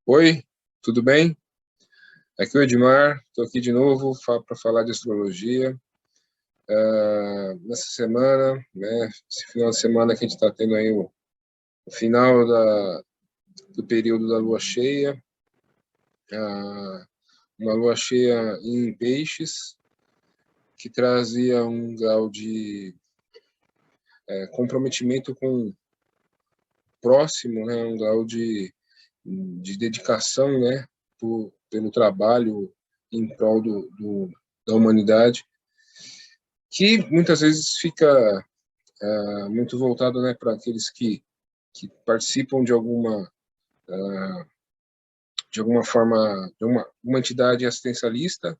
Oi, tudo bem? Aqui é o Edmar, estou aqui de novo para falar de astrologia. Nessa semana, né, esse final de semana que a gente está tendo aí o final do período da lua cheia, uma lua cheia em peixes, que trazia um grau de comprometimento com o próximo, né, um grau de dedicação, né, pelo trabalho em prol da humanidade, que muitas vezes fica muito voltado, né, para aqueles que participam de alguma forma, de uma entidade assistencialista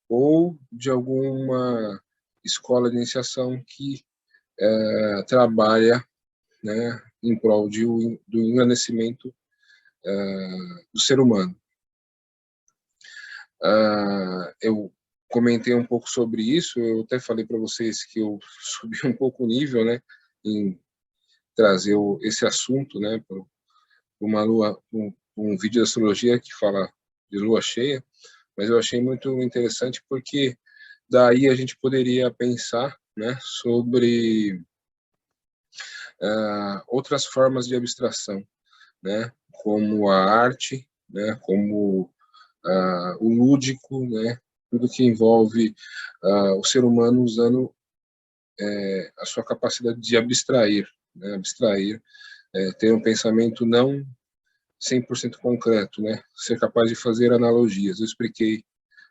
ou de alguma escola de iniciação que trabalha, né, em prol do engrandecimento do ser humano. Eu comentei um pouco sobre isso, eu até falei para vocês que eu subi um pouco o nível, né, em trazer esse assunto, né, para um vídeo de astrologia que fala de lua cheia, mas eu achei muito interessante porque daí a gente poderia pensar, né, sobre outras formas de abstração, né, como a arte, né, como o lúdico, né, tudo que envolve o ser humano usando a sua capacidade de abstrair, né, ter um pensamento não 100% concreto, né, ser capaz de fazer analogias. Eu expliquei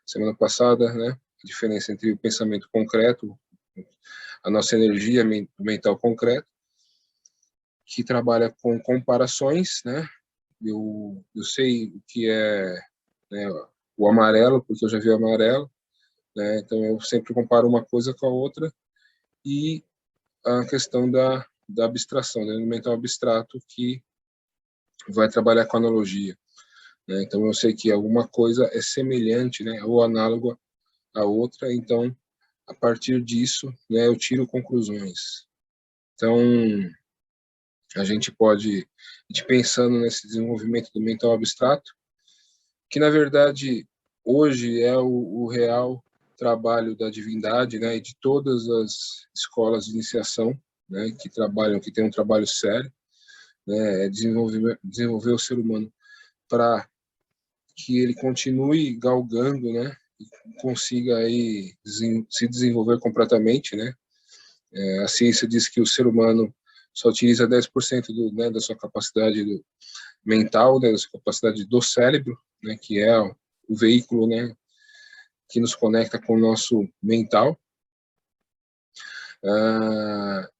semana passada, né, a diferença entre o pensamento concreto, a nossa energia mental concreta, que trabalha com comparações, né, eu sei o que é, né, o amarelo, porque eu já vi o amarelo, né, então eu sempre comparo uma coisa com a outra, e a questão da abstração, do mental abstrato, que vai trabalhar com analogia, né, então eu sei que alguma coisa é semelhante, né, ou análoga à outra, então a partir disso, né, eu tiro conclusões. Então a gente pode ir pensando nesse desenvolvimento do mental abstrato, que na verdade hoje é o real trabalho da divindade, né, e de todas as escolas de iniciação, né, que trabalham, que têm um trabalho sério, né, é desenvolver o ser humano para que ele continue galgando, né, e consiga aí se desenvolver completamente, né. A ciência diz que o ser humano só utiliza 10% né, da sua capacidade mental, né, da sua capacidade do cérebro, né, que é o veículo, né, que nos conecta com o nosso mental.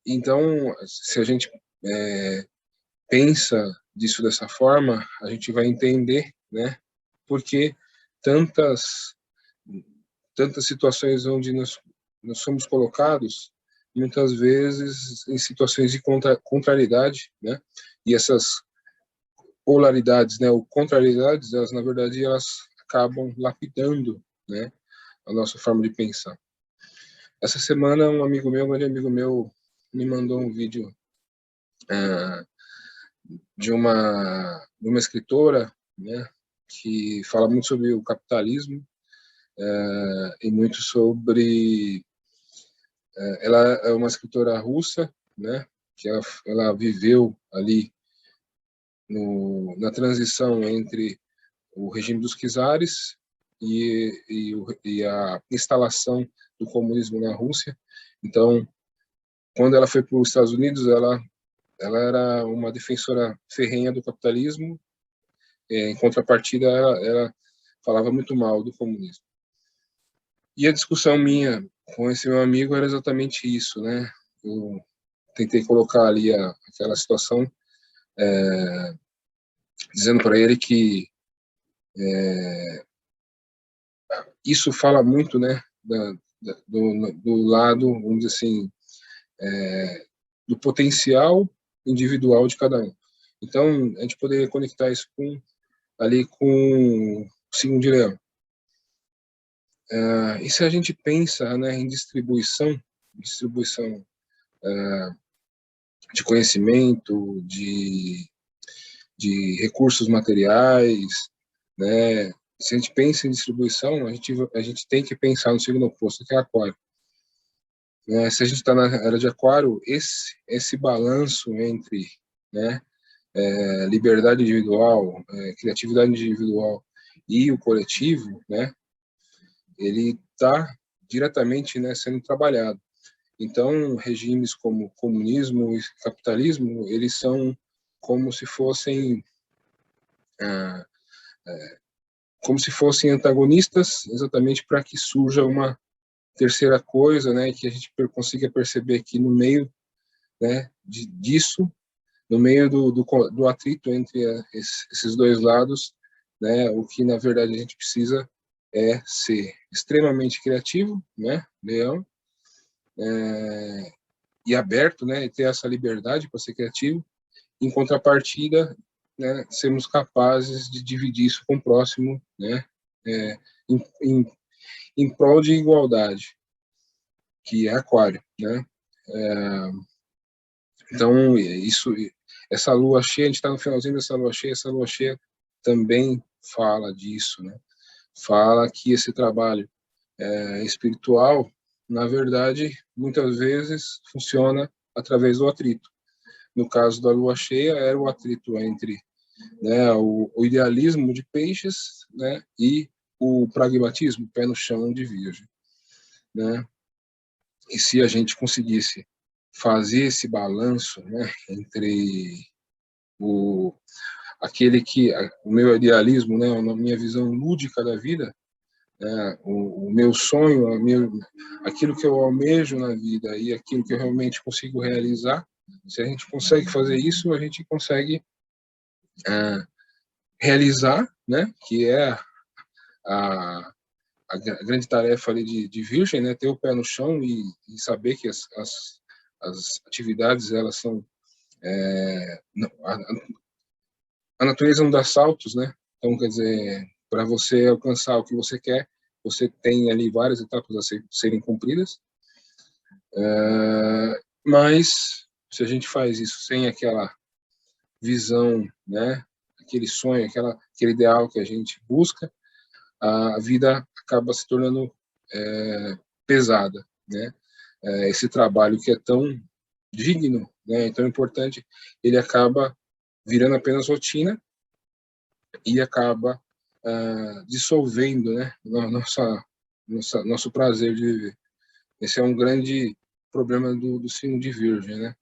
Então, se a gente pensa disso dessa forma, a gente vai entender, né, por que tantas situações onde nós somos colocados, muitas vezes em situações de contrariedade, né, e essas polaridades, né, ou contrariedades, elas na verdade elas acabam lapidando, né, a nossa forma de pensar. Essa semana um amigo meu, um grande amigo meu, me mandou um vídeo de uma escritora, né, que fala muito sobre o capitalismo e muito sobre ela é uma escritora russa, né, que ela viveu ali na transição entre o regime dos czares e a instalação do comunismo na Rússia. Então, quando ela foi para os Estados Unidos, ela era uma defensora ferrenha do capitalismo, em contrapartida, ela falava muito mal do comunismo. E a discussão minha com esse meu amigo era exatamente isso, né? Eu tentei colocar ali aquela situação, dizendo para ele que isso fala muito, né, do lado, vamos dizer assim, do potencial individual de cada um. Então, a gente poderia conectar isso ali com o signo de Leão. E se a gente pensa, né, em distribuição de conhecimento, de recursos materiais, né? Se a gente pensa em distribuição, a gente tem que pensar no signo oposto, que é Aquário. Se a gente está na era de Aquário, esse balanço entre, né, liberdade individual, criatividade individual e o coletivo, né, ele está diretamente, né, sendo trabalhado. Então, regimes como comunismo e capitalismo, eles são como se fossem antagonistas, exatamente para que surja uma terceira coisa, né, que a gente consiga perceber que no meio, né, disso, no meio do atrito entre esses dois lados, né, o que na verdade a gente precisa é ser extremamente criativo, né, leão, e aberto, né, e ter essa liberdade para ser criativo. Em contrapartida, né, sermos capazes de dividir isso com o próximo, né, em, em, em prol de igualdade, que é Aquário, né? Então, essa lua cheia, a gente está no finalzinho dessa lua cheia, essa lua cheia também fala disso, né? Fala que esse trabalho espiritual, na verdade, muitas vezes funciona através do atrito. No caso da lua cheia, era o atrito entre, né, o idealismo de Peixes, né, e o pragmatismo, pé no chão de Virgem, né? E se a gente conseguisse fazer esse balanço, né, entre o o meu idealismo, né, a minha visão lúdica da vida, né, o meu sonho, aquilo que eu almejo na vida e aquilo que eu realmente consigo realizar, se a gente consegue fazer isso, a gente consegue realizar, né, que é a, a grande tarefa ali de Virgem, né, ter o pé no chão e saber que as atividades elas são a natureza não dá saltos, né? Então, quer dizer, para você alcançar o que você quer, você tem ali várias etapas a serem cumpridas, mas se a gente faz isso sem aquela visão, né, aquele sonho, aquele ideal que a gente busca, a vida acaba se tornando pesada, né? Esse trabalho que é tão digno, né, tão importante, ele acaba virando apenas rotina e acaba dissolvendo, né, nosso prazer de viver. Esse é um grande problema do signo de Virgem, né?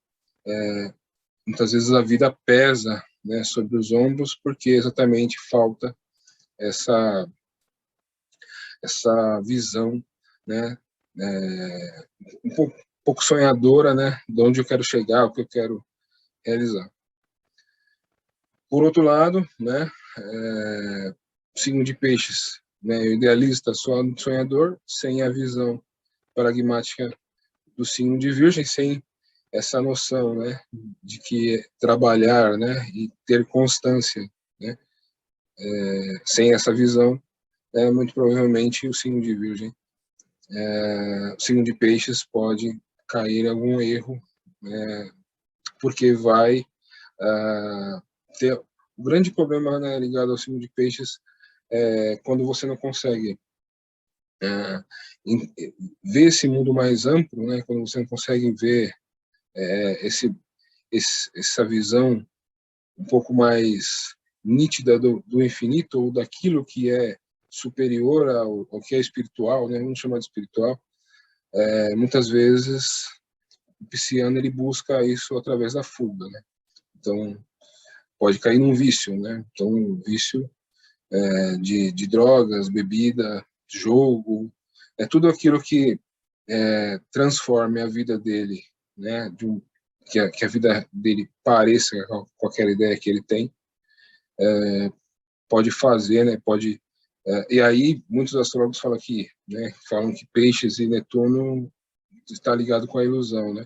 Muitas vezes a vida pesa, né, sobre os ombros porque exatamente falta essa visão, né, um pouco sonhadora, né, de onde eu quero chegar, o que eu quero realizar. Por outro lado, né, signo de Peixes, né, idealista, sonhador, sem a visão pragmática do signo de Virgem, sem essa noção, né, de que trabalhar, né, e ter constância, né, sem essa visão, muito provavelmente o signo de Virgem, o signo de Peixes pode cair em algum erro, porque vai ter o grande problema, né, ligado ao signo de Peixes quando você não consegue ver esse mundo mais amplo, né, quando você não consegue ver essa visão um pouco mais nítida do infinito ou daquilo que é superior ao que é espiritual, né, vamos chamar de espiritual, muitas vezes o pisciano ele busca isso através da fuga, né? Então pode cair num vício, né? Então um vício de drogas, bebida, jogo, tudo aquilo que transforme a vida dele, né? Que a vida dele pareça com qualquer ideia que ele tem, pode fazer, né? Pode e aí muitos astrólogos falam que Peixes e Netuno está ligado com a ilusão, né?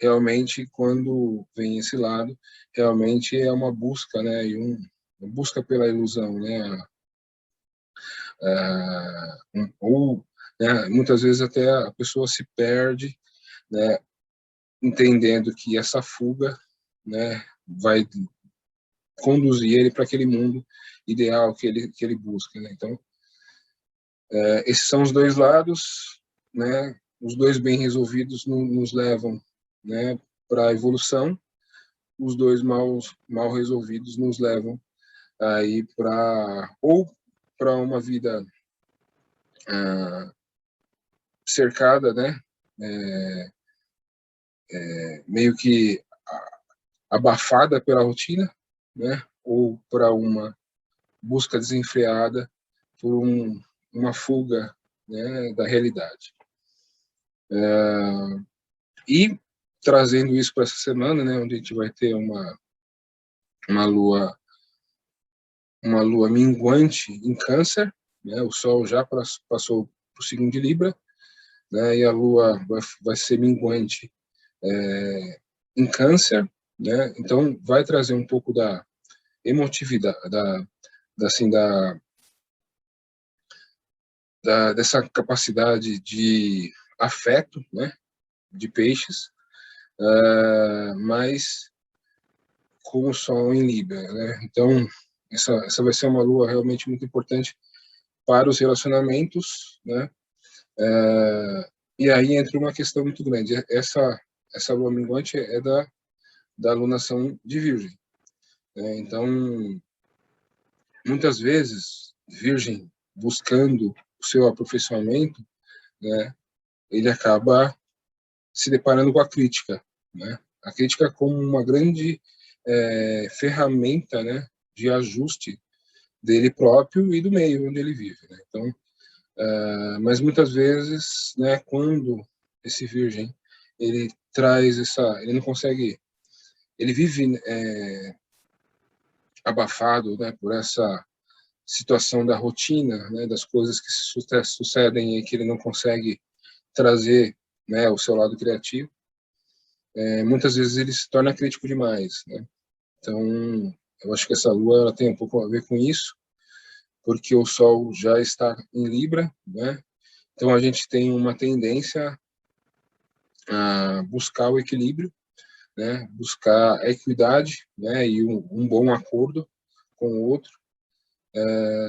Realmente, quando vem esse lado, realmente é uma busca, né? E uma busca pela ilusão, né? Ou né? Muitas vezes até a pessoa se perde, né, entendendo que essa fuga, né, vai conduzir ele para aquele mundo ideal que ele busca, né? Então, esses são os dois lados, né? Os dois bem resolvidos nos levam, né, para a evolução. Os dois mal resolvidos nos levam aí para uma vida cercada, né? Meio que abafada pela rotina, né? Ou para uma busca desenfreada por uma fuga, né, da realidade. E trazendo isso para essa semana, né, onde a gente vai ter uma lua minguante em Câncer, né? O Sol já passou para o signo de Libra, né? E a Lua vai ser minguante em Câncer, né? Então vai trazer um pouco da emotividade, assim, dessa capacidade de afeto, né? De Peixes, mas com o Sol em Libra, né? Então essa vai ser uma Lua realmente muito importante para os relacionamentos, né? E aí entra uma questão muito grande. Essa lua minguante é da alunação de Virgem, né? Então, muitas vezes, Virgem buscando o seu aperfeiçoamento, né, ele acaba se deparando com a crítica, né? A crítica como uma grande ferramenta, né, de ajuste dele próprio e do meio onde ele vive, né? Então, mas muitas vezes, né, quando esse Virgem ele traz ele não consegue, ele vive abafado, né, por essa situação da rotina, né, das coisas que se sucedem e que ele não consegue trazer, né, o seu lado criativo. Muitas vezes ele se torna crítico demais, né? Então, eu acho que essa lua ela tem um pouco a ver com isso, porque o Sol já está em Libra, né? Então a gente tem uma tendência a buscar o equilíbrio, né? Buscar a equidade, né? E um bom acordo com o outro.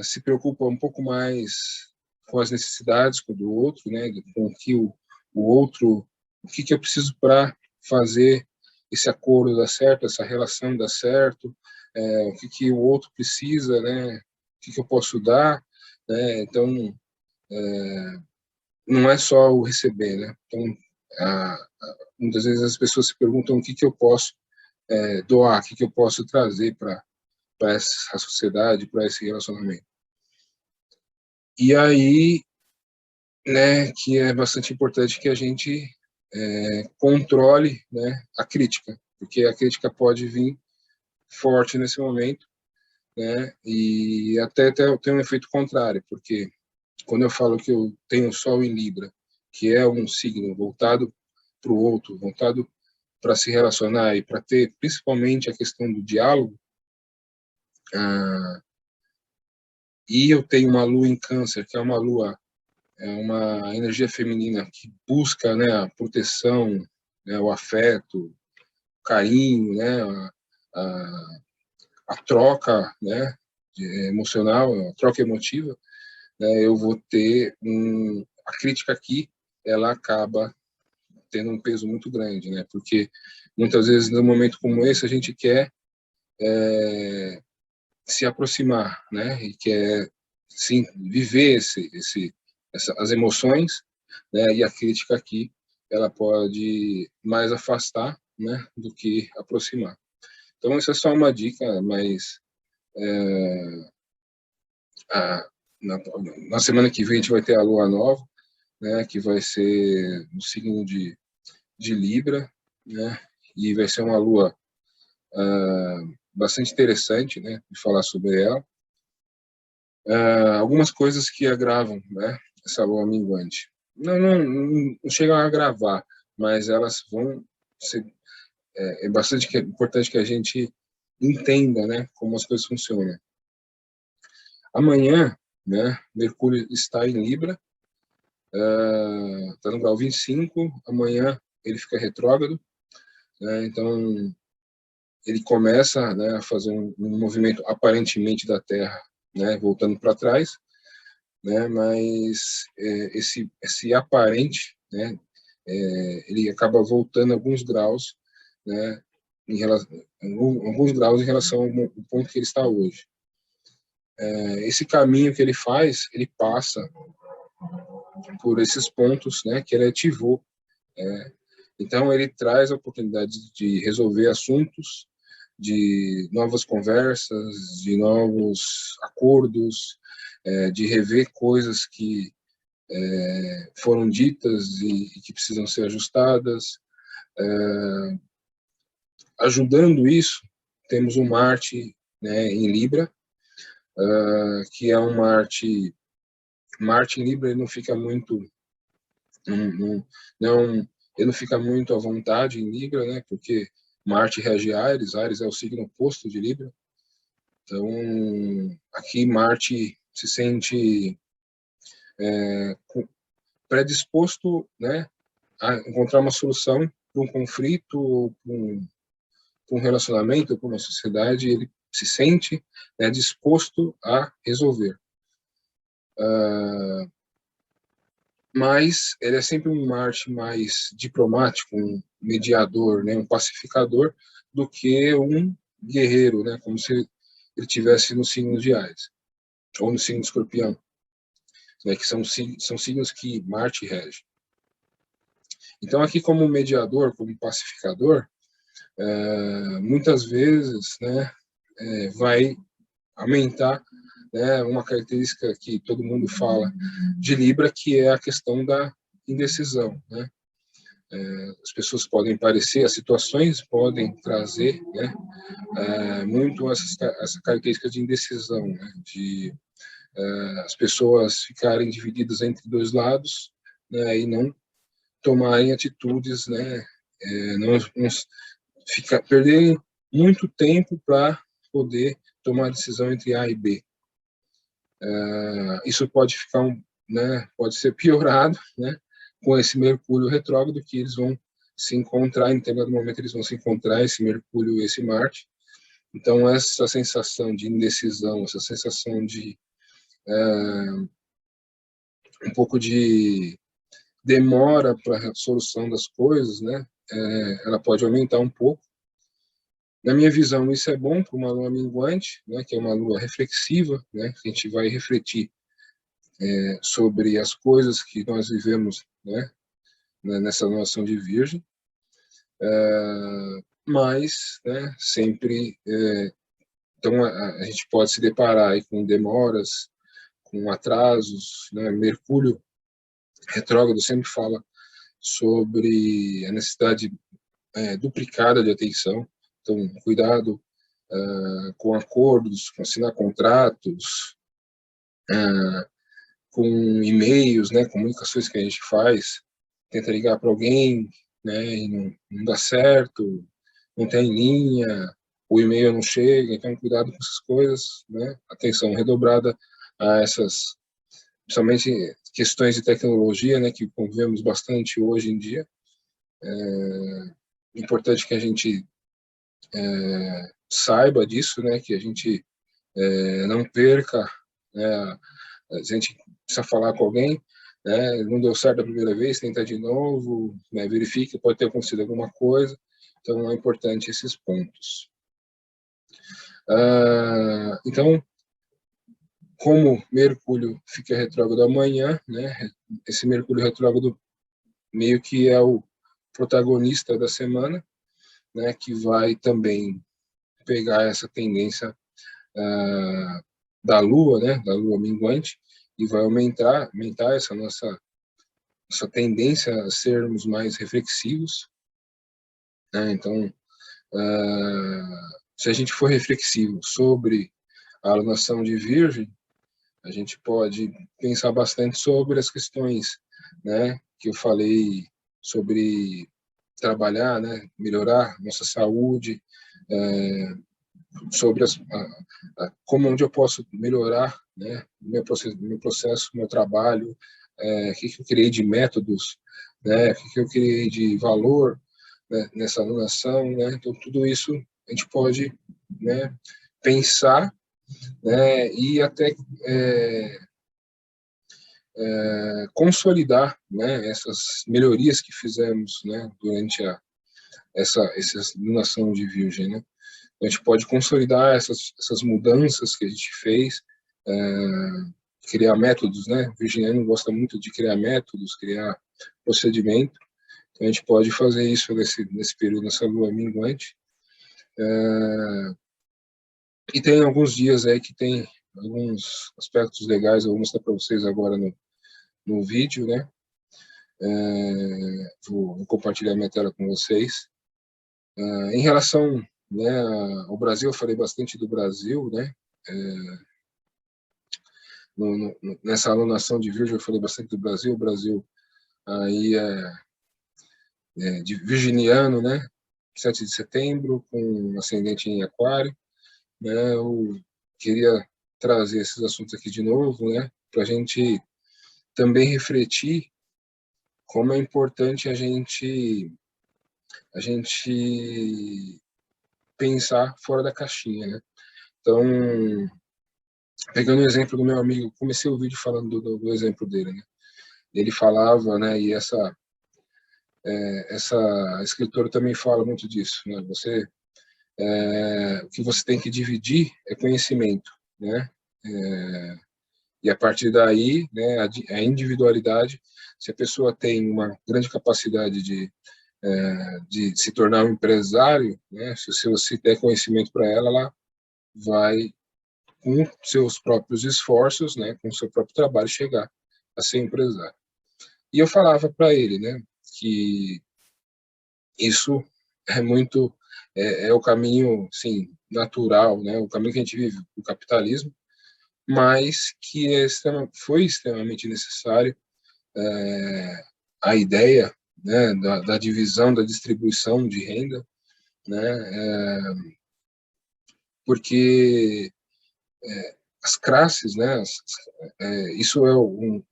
Se preocupa um pouco mais com as necessidades do outro, né? Com o que o outro, o que eu preciso para fazer esse acordo dar certo, essa relação dar certo, o que o outro precisa, né? O que eu posso dar, né? Então, não é só o receber, né? Então, muitas vezes as pessoas se perguntam o que eu posso doar, o que eu posso trazer para essa sociedade, para esse relacionamento. E aí, né, que é bastante importante que a gente controle, né, a crítica, porque a crítica pode vir forte nesse momento, né, e até tem um efeito contrário, porque quando eu falo que eu tenho Sol em Libra, que é um signo voltado para o outro, voltado para se relacionar e para ter principalmente a questão do diálogo, e eu tenho uma lua em Câncer, que é uma energia feminina que busca, né, a proteção, né, o afeto, o carinho, né, a, a troca, né, emocional, a troca emotiva, né, eu vou ter a crítica aqui, ela acaba tendo um peso muito grande, né, porque muitas vezes num momento como esse a gente quer se aproximar, né, e quer sim viver as emoções, né, e a crítica aqui ela pode mais afastar, né, do que aproximar. Então essa é só uma dica, mas a, na semana que vem a gente vai ter a lua nova, né, que vai ser no signo de Libra, né, e vai ser uma lua bastante interessante, né, de falar sobre ela. Algumas coisas que agravam, né, essa lua minguante. Não chegam a agravar, mas elas vão ser, é bastante importante que a gente entenda, né, como as coisas funcionam. Amanhã, né, Mercúrio está em Libra, está no grau 25, amanhã ele fica retrógrado, né? Então ele começa, né, a fazer um movimento aparentemente da Terra, né, voltando para trás, né, mas esse aparente, né, ele acaba voltando alguns graus, né, alguns graus em relação ao ponto que ele está hoje. Esse caminho que ele faz, ele passa por esses pontos, né, que ele ativou. Então, ele traz a oportunidade de resolver assuntos, de novas conversas, de novos acordos, de rever coisas que foram ditas e que precisam ser ajustadas. Ajudando isso, temos o Marte, né, em Libra, que é um Marte em Libra, ele não fica muito, ele não fica muito à vontade em Libra, né, porque Marte rege Áries, Áries é o signo oposto de Libra. Então, aqui Marte se sente predisposto, né, a encontrar uma solução para um conflito, ou para um relacionamento, para uma sociedade, ele se sente, né, disposto a resolver. Mas ele é sempre um Marte mais diplomático, um mediador, né, um pacificador, do que um guerreiro, né, como se ele tivesse no signo de Áries, ou no signo de Escorpião, né, que são signos que Marte rege. Então, aqui como mediador, como pacificador, muitas vezes, né, vai aumentar, né, uma característica que todo mundo fala de Libra, que é a questão da indecisão, né? As pessoas podem parecer, as situações podem trazer, né, muito essa característica de indecisão, né, de as pessoas ficarem divididas entre dois lados, né, e não tomarem atitudes, né, não perderem muito tempo para poder tomar a decisão entre A e B. Isso pode ficar, né, pode ser piorado, né, com esse Mercúrio retrógrado, que eles vão se encontrar, em determinado momento eles vão se encontrar, esse Mercúrio e esse Marte. Então, essa sensação de indecisão, essa sensação de um pouco de demora para a solução das coisas, né, ela pode aumentar um pouco. Na minha visão, isso é bom para uma lua minguante, né, que é uma lua reflexiva, né, que a gente vai refletir sobre as coisas que nós vivemos, né, nessa noção de Virgem, mas, né, sempre, então a gente pode se deparar aí com demoras, com atrasos, né, Mercúrio retrógrado sempre fala sobre a necessidade duplicada de atenção, então cuidado com acordos, com assinar contratos, com e-mails, né, comunicações que a gente faz, tenta ligar para alguém, né, e não dá certo, não tem linha, o e-mail não chega, então cuidado com essas coisas, né, atenção redobrada a essas, principalmente questões de tecnologia, né, que convivemos bastante hoje em dia. É importante que a gente saiba disso, né, que a gente não perca, né, a gente precisa falar com alguém, né, não deu certo a primeira vez, tenta de novo, né, verifique, pode ter acontecido alguma coisa, então é importante esses pontos. Então, como Mercúrio fica retrógrado amanhã, né, esse Mercúrio retrógrado meio que é o protagonista da semana, né, que vai também pegar essa tendência da Lua, né, da Lua minguante, e vai aumentar essa essa tendência a sermos mais reflexivos, né? Então, se a gente for reflexivo sobre a alunação de Virgem, a gente pode pensar bastante sobre as questões, né, que eu falei sobre trabalhar, né, melhorar nossa saúde, sobre como onde eu posso melhorar, né, meu processo, meu trabalho, o que eu criei de métodos, né, o que eu criei de valor, né, nessa alunação, né, então tudo isso a gente pode, né, pensar, né, e até consolidar, né, essas melhorias que fizemos, né, durante essa alunação de Virgem, né. A gente pode consolidar essas mudanças que a gente fez, criar métodos, né? O virginiano gosta muito de criar métodos, criar procedimento. Então, a gente pode fazer isso nesse período, nessa lua minguante. E tem alguns dias aí que tem alguns aspectos legais, eu vou mostrar para vocês agora no vídeo, né? Vou compartilhar minha tela com vocês. Em relação, né, ao Brasil, eu falei bastante do Brasil, né? Nessa alunação de Virgem, eu falei bastante do Brasil. O Brasil aí de virginiano, né? 7 de setembro, com ascendente em Aquário, né? Eu queria trazer esses assuntos aqui de novo, né? Para a gente também refletir como é importante a gente pensar fora da caixinha, né? Então, pegando o exemplo do meu amigo, comecei o vídeo falando do exemplo dele, né? Ele falava, né? E essa escritora também fala muito disso, né? O que você tem que dividir é conhecimento, né? E a partir daí, né, a individualidade, se a pessoa tem uma grande capacidade de se tornar um empresário, né, se você der conhecimento para ela, ela vai, com seus próprios esforços, né, com seu próprio trabalho, chegar a ser empresário. E eu falava para ele, né, que isso é o caminho, sim, natural, né, o caminho que a gente vive, o capitalismo, mas que foi extremamente necessário a ideia, né, da divisão, da distribuição de renda, né, porque as classes, né, isso é um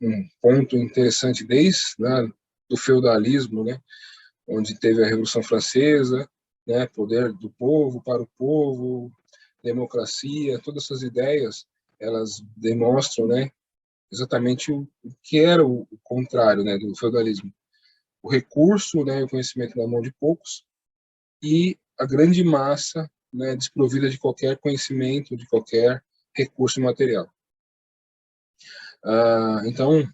ponto interessante desde, né, do feudalismo, né, onde teve a Revolução Francesa, né, poder do povo para o povo, democracia, todas essas ideias, elas demonstram, né, exatamente o que era o contrário, né, do feudalismo. O recurso, né, o conhecimento na mão de poucos e a grande massa, né, desprovida de qualquer conhecimento, de qualquer recurso material. Então,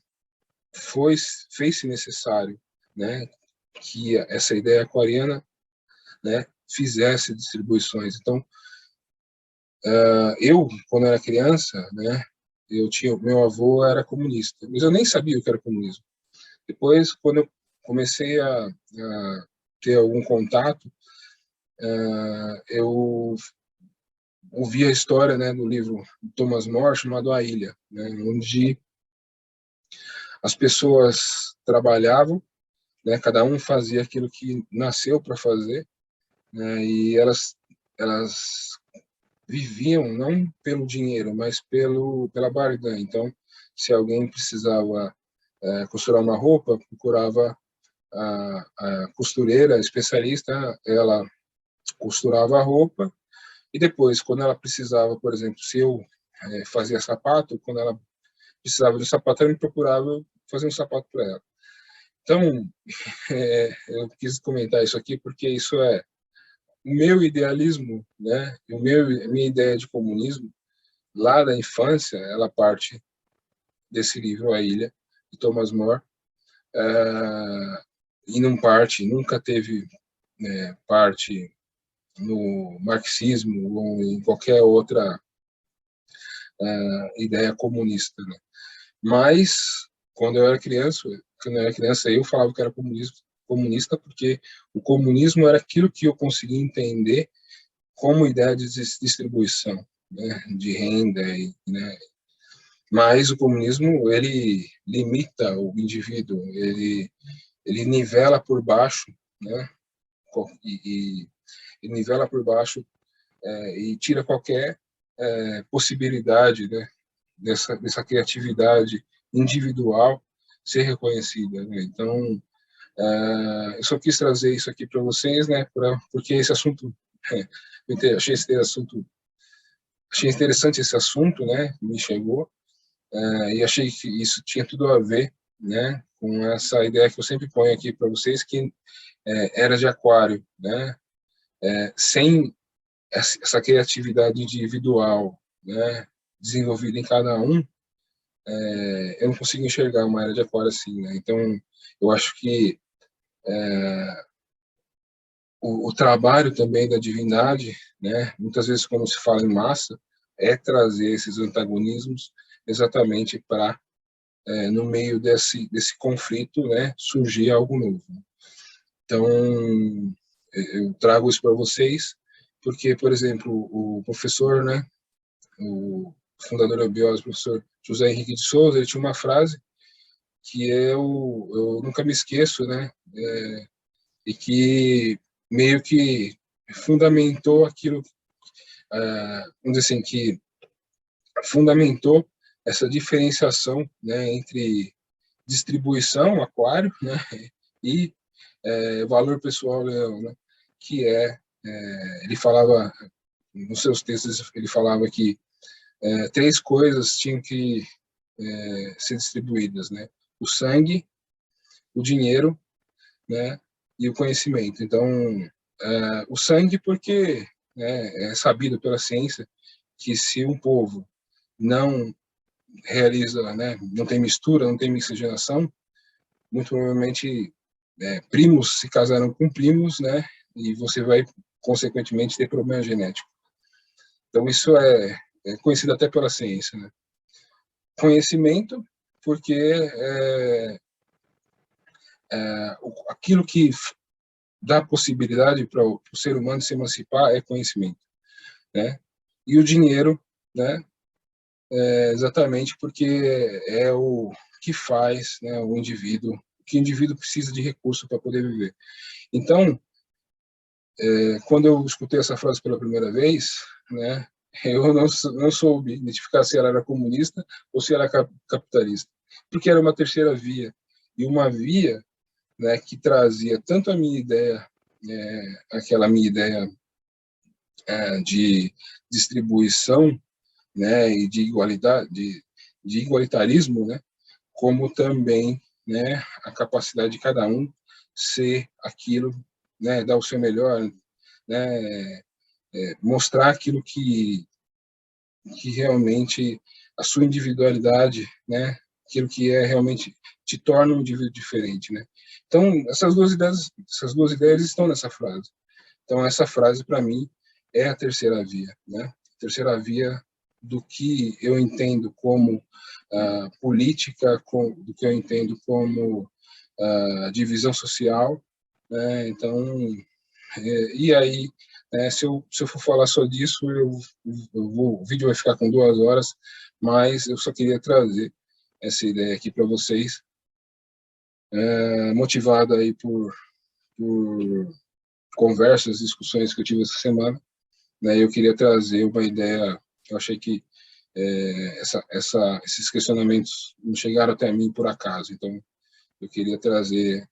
fez-se necessário, né, que essa ideia aquariana, né, fizesse distribuições. Então, eu, quando era criança, né, meu avô era comunista, mas eu nem sabia o que era comunismo. Depois, quando eu comecei a ter algum contato, eu ouvi a história, né, no livro de Thomas More, chamado A Ilha, né, onde as pessoas trabalhavam, né, cada um fazia aquilo que nasceu para fazer, né, e elas viviam não pelo dinheiro, mas pela barganha. Então, se alguém precisava costurar uma roupa, procurava a costureira, a especialista, ela costurava a roupa e depois, quando ela precisava, por exemplo, se eu fazia sapato, quando ela precisava de um sapato, ela me procurava fazer um sapato para ela. Então, eu quis comentar isso aqui porque isso é o meu idealismo, né? A minha ideia de comunismo lá da infância, ela parte desse livro A Ilha de Thomas More, e não parte, nunca teve parte no marxismo ou em qualquer outra ideia comunista, né? Mas quando eu era criança, eu falava que era comunista porque o comunismo era aquilo que eu conseguia entender como ideia de distribuição, né, de renda, né? Mas o comunismo ele limita o indivíduo, ele nivela por baixo, né? E nivela por baixo e tira qualquer possibilidade, né, dessa criatividade individual, ser reconhecida, né? Então, eu só quis trazer isso aqui para vocês, né? Porque esse assunto, achei interessante esse assunto, né? Me chegou, e achei que isso tinha tudo a ver, né? Com essa ideia que eu sempre ponho aqui para vocês, que era de Aquário, né? Sem essa criatividade individual, né? Desenvolvida em cada um, eu não consigo enxergar uma era de Aquário assim, né? Então, eu acho que o trabalho também da divindade, né? Muitas vezes quando se fala em massa, é trazer esses antagonismos exatamente para, no meio desse conflito, né? Surgir algo novo. Então, eu trago isso para vocês, porque, por exemplo, o professor, né? O fundador da biose, o professor José Henrique de Souza, ele tinha uma frase que eu nunca me esqueço, né? E que meio que fundamentou aquilo, vamos dizer assim, que fundamentou essa diferenciação, né, entre distribuição, aquário, né, e valor pessoal, leão, né, que ele falava, nos seus textos, ele falava que três coisas tinham que ser distribuídas, né, o sangue, o dinheiro, né, e o conhecimento. Então, o sangue, porque é sabido pela ciência que se um povo não realiza, né, não tem mistura, não tem miscigenação, muito provavelmente primos se casarão com primos, né, e você vai, consequentemente, ter problema genético. Então, isso é conhecido até pela ciência, né. Conhecimento, porque aquilo que dá possibilidade para o ser humano se emancipar é conhecimento, né? E o dinheiro, né? Exatamente porque é o que faz, né, o indivíduo, que o indivíduo precisa de recurso para poder viver. Então, quando eu escutei essa frase pela primeira vez, né, eu não soube identificar se ela era comunista ou se ela era capitalista, porque era uma terceira via, e uma via, né, que trazia tanto a minha ideia, aquela minha ideia de distribuição, né, e de igualdade, de igualitarismo, né, como também, né, a capacidade de cada um ser aquilo, né, dar o seu melhor, né, mostrar aquilo que realmente a sua individualidade, né, aquilo que realmente te torna um indivíduo diferente, né. Então essas duas ideias estão nessa frase. Então essa frase para mim é a terceira via, né? A terceira via do que eu entendo como política, do que eu entendo como divisão social, né? Então, e aí, se eu for falar só disso, o vídeo vai ficar com 2 horas, mas eu só queria trazer essa ideia aqui para vocês, motivada aí por conversas, discussões que eu tive essa semana, né? Eu queria trazer uma ideia, eu achei que esses questionamentos não chegaram até mim por acaso, então eu queria trazer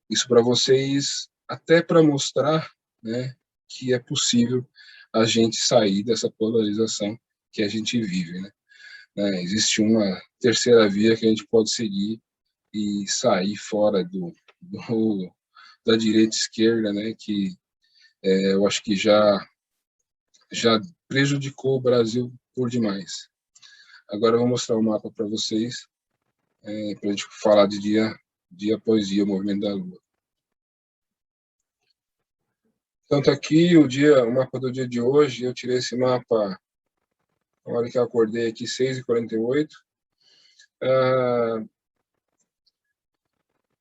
isso para vocês, até para mostrar, né, que é possível a gente sair dessa polarização que a gente vive, né? Existe uma terceira via que a gente pode seguir e sair fora da direita e esquerda, né, que eu acho que já prejudicou o Brasil por demais. Agora eu vou mostrar o mapa para vocês, para a gente falar de dia após dia, o movimento da Lua. Então tá aqui o mapa do dia de hoje. Eu tirei esse mapa na hora que eu acordei aqui, 6h48.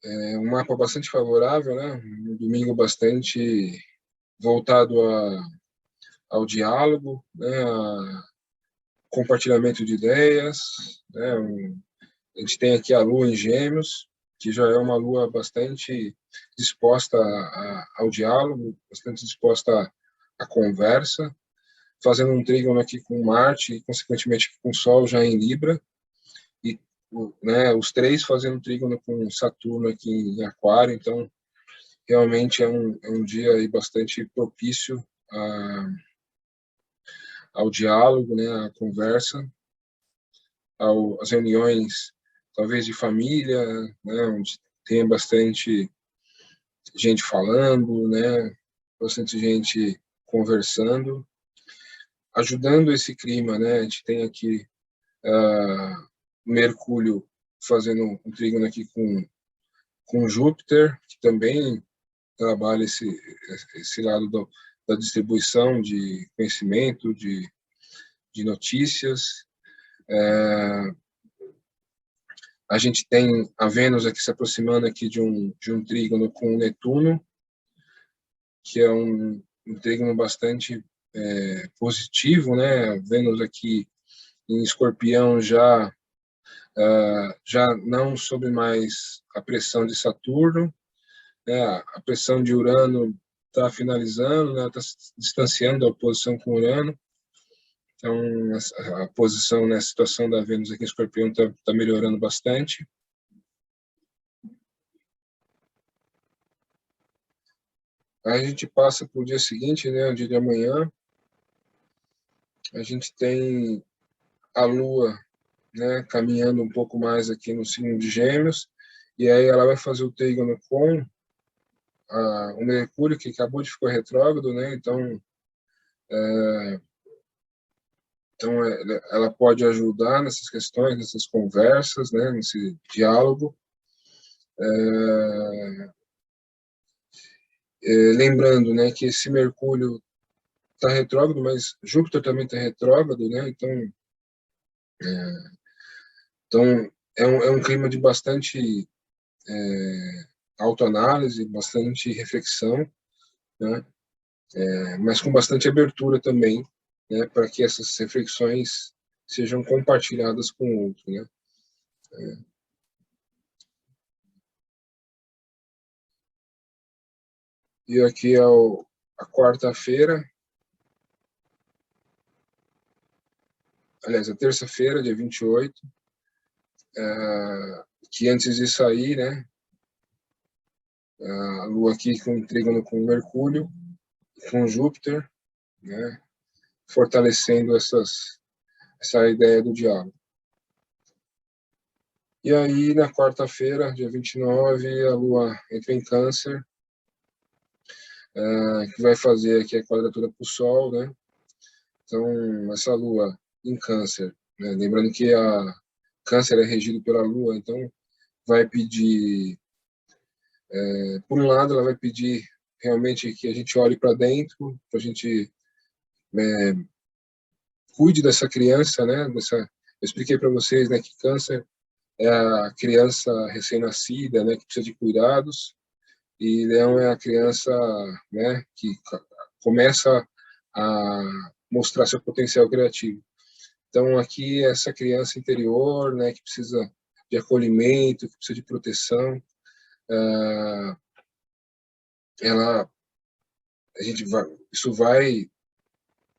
É um mapa bastante favorável, né? Um domingo bastante voltado ao diálogo, né? Compartilhamento de ideias, né? A gente tem aqui a Lua em Gêmeos, que já é uma Lua bastante disposta ao diálogo, bastante disposta à conversa, fazendo um trígono aqui com Marte e, consequentemente, com o Sol já em Libra, e né, os três fazendo trígono com Saturno aqui em Aquário, então realmente é um dia aí bastante propício ao diálogo, né, à conversa, às reuniões, talvez de família, né, onde tenha bastante gente falando, né, bastante gente conversando, ajudando esse clima, né, a gente tem aqui Mercúrio fazendo um trígono aqui com Júpiter, que também trabalha esse lado da distribuição de conhecimento, de notícias. A gente tem a Vênus aqui se aproximando aqui de um trígono com Netuno, que é um trígono bastante positivo, né? Vênus aqui em Escorpião já não sob mais a pressão de Saturno, né? A pressão de Urano está finalizando, né? Está se distanciando da oposição com Urano. Então, a posição, né, a situação da Vênus aqui em Escorpião está melhorando bastante. Aí a gente passa para o dia seguinte, né, o dia de amanhã. A gente tem a Lua, né, caminhando um pouco mais aqui no signo de Gêmeos, e aí ela vai fazer o trígono com o Mercúrio, que acabou de ficar retrógrado, né, então ela pode ajudar nessas questões, nessas conversas, né, nesse diálogo. Lembrando, né, que esse Mercúrio está retrógrado, mas Júpiter também está retrógrado, né, então é um clima de bastante autoanálise, bastante reflexão, né, mas com bastante abertura também, né, para que essas reflexões sejam compartilhadas com o outro, né. E aqui é a quarta-feira, aliás, a terça-feira, dia 28, que antes de sair, né, a Lua aqui com um trígono com Mercúrio, com Júpiter, né, fortalecendo essa ideia do diálogo. E aí, na quarta-feira, dia 29, a Lua entra em Câncer, que vai fazer aqui a quadratura para o Sol, né? Então, essa Lua em Câncer, né? Lembrando que a Câncer é regido pela Lua, então vai pedir, por um lado, ela vai pedir realmente que a gente olhe para dentro, que a gente cuide dessa criança, né? Eu expliquei para vocês, né, que Câncer é a criança recém-nascida, né, que precisa de cuidados, e Leão é a criança, né, que começa a mostrar seu potencial criativo. Então, aqui, essa criança interior, né, que precisa de acolhimento, que precisa de proteção, isso vai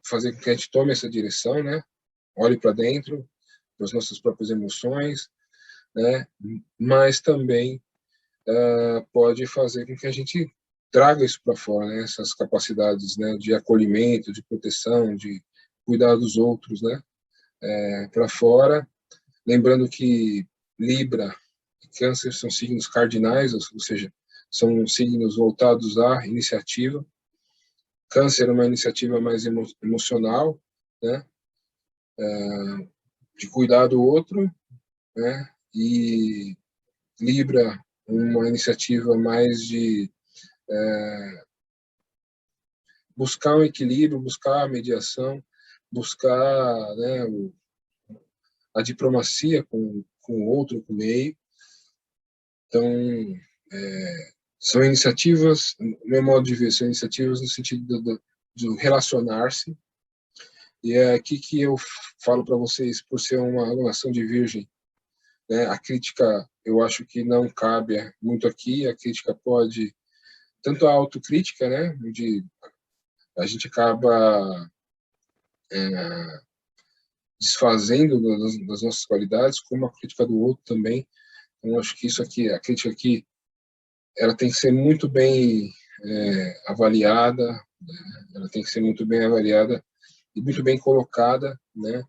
fazer com que a gente tome essa direção, né, olhe para dentro, para as nossas próprias emoções, né, mas também pode fazer com que a gente traga isso para fora, né, essas capacidades, né, de acolhimento, de proteção, de cuidar dos outros, né, para fora. Lembrando que Libra e Câncer são signos cardinais, ou seja, são signos voltados à iniciativa. Câncer é uma iniciativa mais emocional, né, de cuidar do outro, né, e Libra uma iniciativa mais de buscar um equilíbrio, buscar a mediação, buscar, né, a diplomacia com o outro, com o meio. Então, são iniciativas, no meu modo de ver, são iniciativas no sentido de relacionar-se. E é aqui que eu falo para vocês, por ser uma alunação de Virgem, né, a crítica, eu acho que não cabe muito aqui, a crítica pode, tanto a autocrítica, né, de a gente acaba desfazendo das nossas qualidades, como a crítica do outro também. Então, acho que isso aqui, a crítica aqui, ela tem que ser muito bem avaliada, né? Ela tem que ser muito bem avaliada e muito bem colocada, né?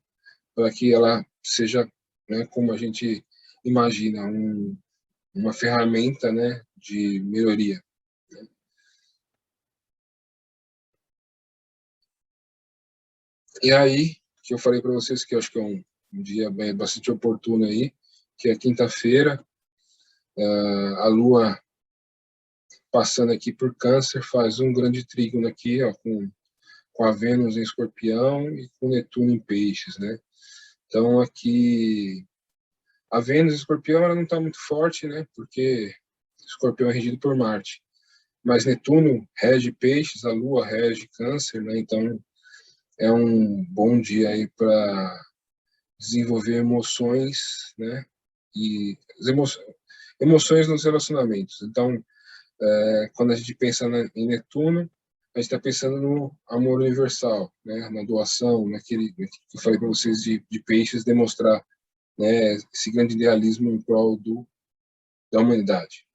Para que ela seja, né, como a gente imagina, uma ferramenta, né, de melhoria. E aí, que eu falei para vocês que eu acho que é um dia bastante oportuno aí, que é quinta-feira, a Lua passando aqui por Câncer, faz um grande trígono aqui, ó, com a Vênus em Escorpião e com Netuno em Peixes, né? Então, aqui, a Vênus em Escorpião, ela não está muito forte, né? Porque Escorpião é regido por Marte. Mas Netuno rege Peixes, a Lua rege Câncer, né? Então, é um bom dia aí para desenvolver emoções, né? E as emoções nos relacionamentos. Então, quando a gente pensa em Netuno, a gente está pensando no amor universal, né? Na doação, naquele que eu falei para vocês de Peixes demonstrar, né, esse grande idealismo em prol da humanidade.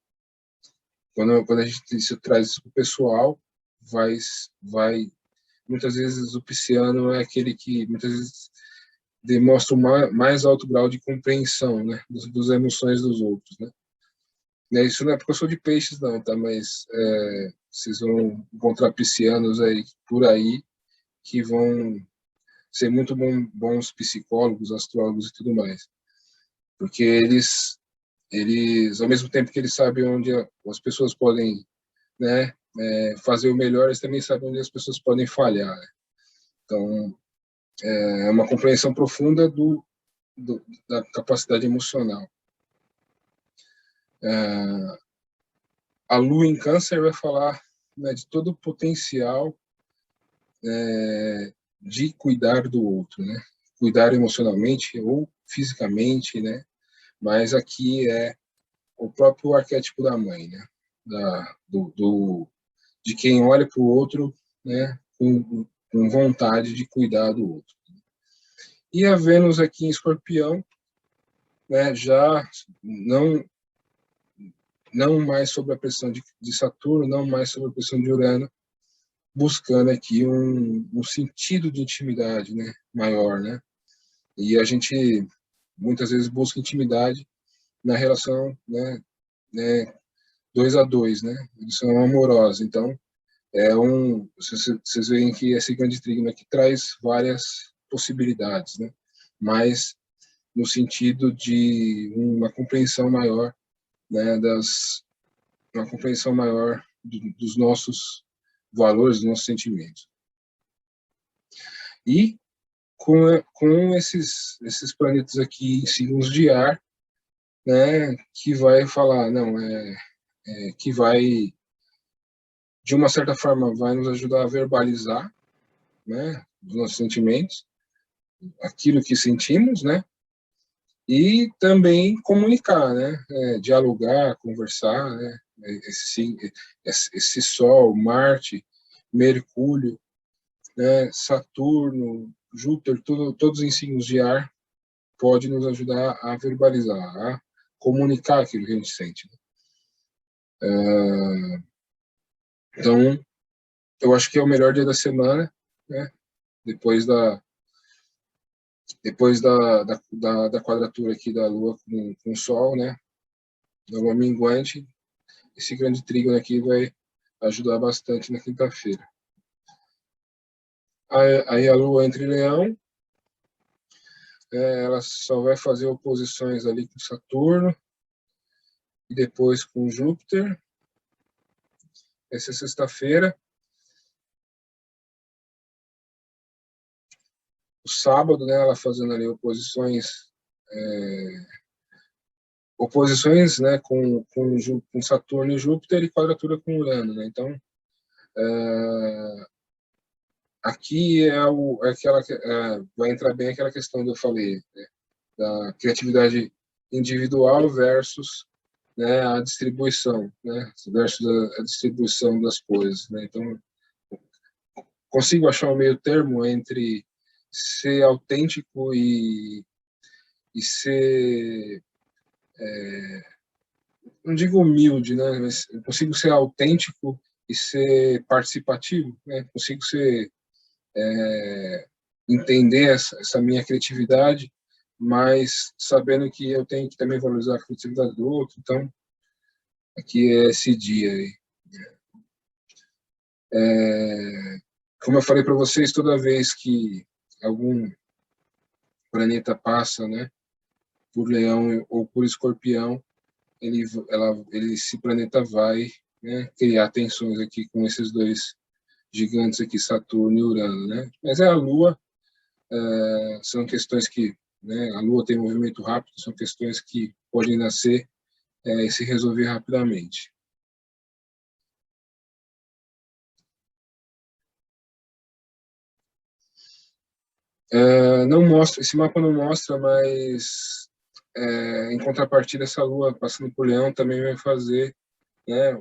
Quando a gente isso traz isso para o pessoal, vai muitas vezes o pisciano é aquele que muitas vezes demonstra o mais alto grau de compreensão, né, das emoções dos outros, né? Isso não é porque eu sou de peixes, não, tá? Mas vocês vão encontrar piscianos aí por aí que vão ser muito bons psicólogos, astrólogos e tudo mais, porque eles, ao mesmo tempo que eles sabem onde as pessoas podem, né, fazer o melhor, eles também sabem onde as pessoas podem falhar, né? Então, é uma compreensão profunda da capacidade emocional. A Lua em Câncer vai falar, né, de todo o potencial de cuidar do outro, né? Cuidar emocionalmente ou fisicamente, né? Mas aqui é o próprio arquétipo da mãe, né? De quem olha para o outro, né? Com vontade de cuidar do outro. E a Vênus aqui em Escorpião, né? Já não mais sob a pressão de Saturno, não mais sob a pressão de Urano, buscando aqui um sentido de intimidade, né, maior, né? E a gente muitas vezes busca intimidade na relação, né, 2 a 2, né? Eles são amorosos, então vocês veem que esse grande trígono aqui traz várias possibilidades, né? Mas no sentido de uma compreensão maior, né, uma compreensão maior dos nossos valores, dos nossos sentimentos. E com esses planetas aqui em signos de ar, né, que vai falar, não, que vai, de uma certa forma, vai nos ajudar a verbalizar, né, os nossos sentimentos, aquilo que sentimos, né, e também comunicar, né, dialogar, conversar, né, esse Sol, Marte, Mercúrio, né, Saturno, Júpiter, todos em signos de ar, pode nos ajudar a verbalizar, a comunicar aquilo que a gente sente, né? Então, eu acho que é o melhor dia da semana, né? Depois da quadratura aqui da Lua com o Sol, né? Da Lua minguante, esse grande trígono aqui vai ajudar bastante na quinta-feira. Aí a Lua entra em Leão, ela só vai fazer oposições ali com Saturno e depois com Júpiter. Essa é sexta-feira. O sábado, né, ela fazendo ali oposições, né, com Saturno e Júpiter e quadratura com Urano, né? Então, aqui vai entrar bem aquela questão que eu falei, né, da criatividade individual versus, né, a distribuição, né, versus a distribuição das coisas, né? Então, consigo achar um meio termo entre ser autêntico e ser, não digo humilde, né, mas eu consigo ser autêntico e ser participativo, né, consigo ser, entender essa minha criatividade, mas sabendo que eu tenho que também valorizar a criatividade do outro. Então, aqui é esse dia aí. Como eu falei para vocês, toda vez que algum planeta passa, né, por Leão ou por Escorpião, esse planeta vai, né, criar tensões aqui com esses dois gigantes aqui, Saturno e Urano, né? Mas é a Lua, são questões que, né, a Lua tem movimento rápido, são questões que podem nascer e se resolver rapidamente. Não mostra, esse mapa não mostra, mas em contrapartida, essa Lua passando por Leão também vai fazer, né,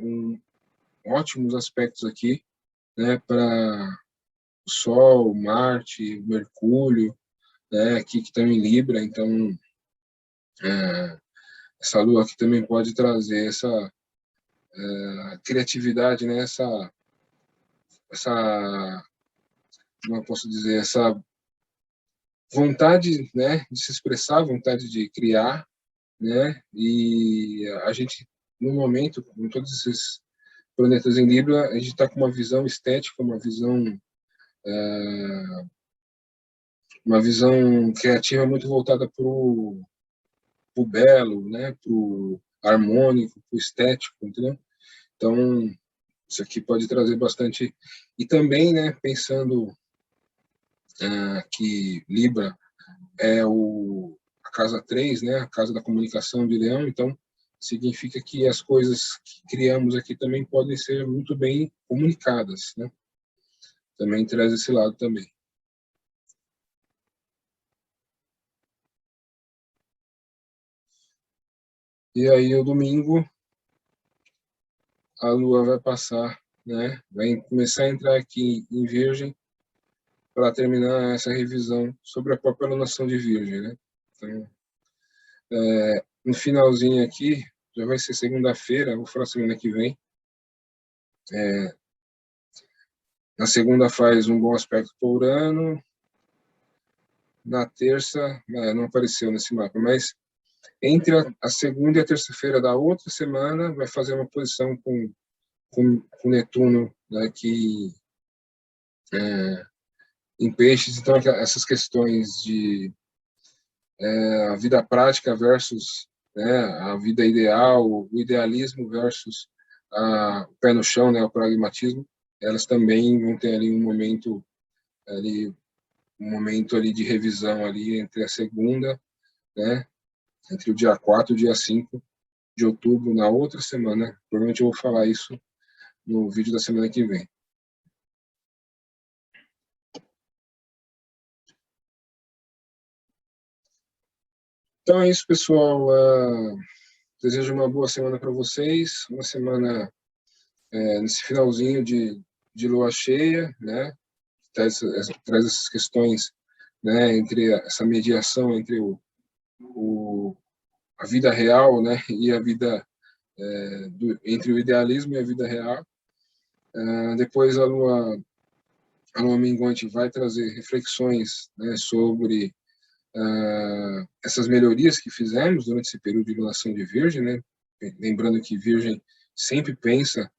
ótimos aspectos aqui, né, para o Sol, Marte, Mercúrio, né, aqui que estão em Libra. Então, essa Lua aqui também pode trazer essa criatividade, né, essa, como eu posso dizer, essa vontade, né, de se expressar, vontade de criar, né, e a gente, no momento, com todos esses planetas em Libra, a gente está com uma visão estética, uma visão criativa muito voltada para o belo, né, para o harmônico, para o estético, entendeu? Então, isso aqui pode trazer bastante. E também, né, pensando que Libra é a casa 3, né, a casa da comunicação de Leão, então significa que as coisas que criamos aqui também podem ser muito bem comunicadas, né? Também traz esse lado também. E aí, o domingo, a Lua vai passar, né? Vai começar a entrar aqui em Virgem para terminar essa revisão sobre a própria alunação de Virgem, né? Então, no finalzinho aqui, já vai ser segunda-feira, vou falar semana que vem. Na segunda faz um bom aspecto para Urano, na terça, não apareceu nesse mapa, mas entre a segunda e a terça-feira da outra semana vai fazer uma posição com Netuno, né, que em peixes. Então essas questões de a vida prática versus, né, a vida ideal, o idealismo versus o pé no chão, né, o pragmatismo, elas também vão ter ali ali um momento ali de revisão ali entre a segunda, né, entre o dia 4 e o dia 5 de outubro, na outra semana. Provavelmente eu vou falar isso no vídeo da semana que vem. Então é isso, pessoal. Desejo uma boa semana para vocês, uma semana nesse finalzinho de lua cheia, né? Traz essas questões, né? Entre essa mediação entre a vida real, né? E a vida entre o idealismo e a vida real. Depois a lua minguante vai trazer reflexões, né, sobre essas melhorias que fizemos durante esse período de iluminação de Virgem, né? Lembrando que Virgem sempre pensa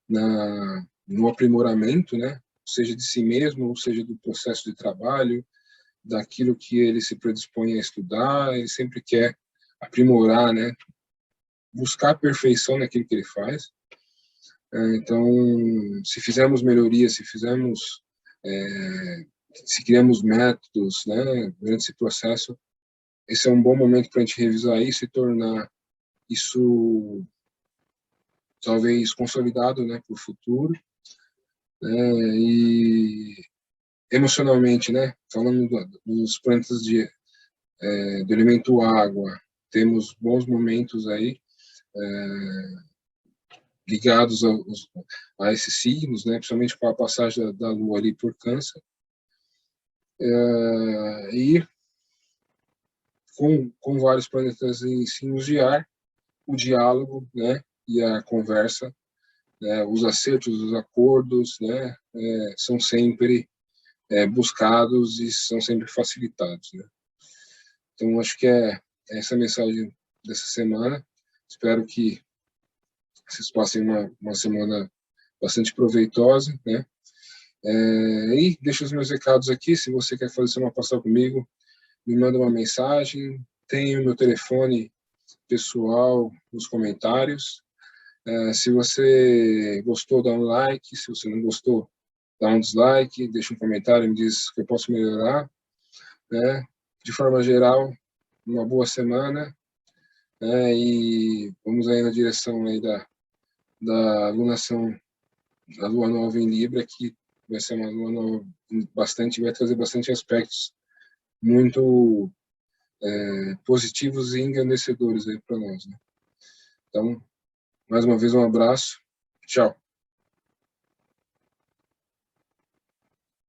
no aprimoramento, né? Seja de si mesmo, ou seja do processo de trabalho, daquilo que ele se predispõe a estudar, ele sempre quer aprimorar, né? Buscar a perfeição naquilo que ele faz. Então, se fizermos melhorias, se criamos métodos, né, durante esse processo, esse é um bom momento para a gente revisar isso e tornar isso talvez consolidado, né, para o futuro, né, e emocionalmente, né, falando dos planetas do elemento água, temos bons momentos aí ligados a esses signos, né, principalmente com a passagem da Lua ali por Câncer. E com vários planetas em signos de ar, o diálogo, né, e a conversa, né, os acertos, os acordos, né, são sempre buscados e são sempre facilitados, né? Então, acho que é essa a mensagem dessa semana. Espero que vocês passem uma semana bastante proveitosa, né? E deixo os meus recados aqui. Se você quer fazer uma passada comigo, me manda uma mensagem. Tem o meu telefone pessoal nos comentários. Se você gostou, dá um like. Se você não gostou, dá um dislike. Deixa um comentário, me diz que eu posso melhorar, né? De forma geral, uma boa semana, né? E vamos aí na direção aí da lunação da lua nova em Libra, que vai ser uma lua nova vai trazer bastante aspectos muito positivos e engrandecedores aí para nós, né? Então, mais uma vez, um abraço. Tchau.